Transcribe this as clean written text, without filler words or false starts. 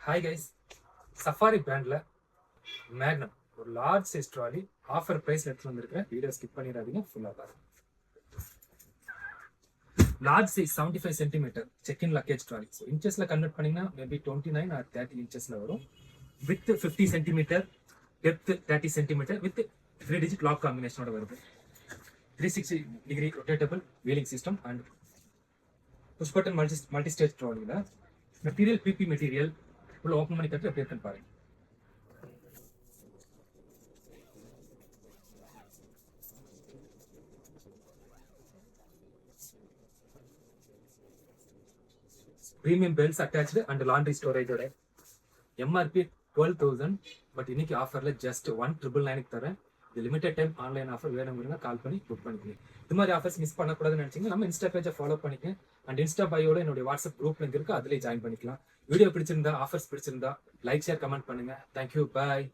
Hi guys, Safari பிராண்ட்ல Magnum ஒரு large size trolley offer பிரைஸ்ல எடுத்து வந்திருக்கேன். வீடியோ ஸ்கிப் பண்ணிடாதீங்க, ஃபுல்லா பாருங்க. Large size 75 centimetre check-in luggage trolley. So இன்ச்சஸ்ல கன்வெர்ட் பண்ணீங்கன்னா மேபி 29 ஆர் 30 இன்ச்சஸ்ல வரும். Width 50 centimetre, depth 30 centimetre with 3 digit lock காம்பினேஷனோட வருது. 360 degree rotatable wheeling system and push button multi stage ட்ராலியில் மெட்டீரியல் பிபி மெட்டீரியல் உள்ள ஓப்பன் பண்ணி கட்டு எப்படி இருக்குன்னு பாருங்க. Premium bells attached and laundry ஸ்டோரேஜோட எம்ஆர்பி 12,000, பட் இன்னைக்கு ஆஃபர்ல ஜஸ்ட் 1,999 தரேன். இது லிமிடெட் டைம் ஆன்லைன் ஆஃபர் வேணும்னா கால் பண்ணி புக் பண்ணிக்கலாம். இது மாதிரி ஆஃபர்ஸ் மிஸ் பண்ணக்கூடாதுன்னு நினைச்சீங்க நம்ம இன்ஸ்டா பேஜை ஃபாலோ பண்ணிக்க அண்ட் இன்ஸ்டா பையோட என்னுடைய வாட்ஸ்அப் குரூப் லிங்க் இருக்கு, அதிலே ஜாயின் பண்ணிக்கலாம். வீடியோ பிடிச்சிருந்தா, ஆஃபர்ஸ் பிடிச்சிருந்தா லைக் ஷேர் கமெண்ட் பண்ணுங்க. தேங்க்யூ, பாய்.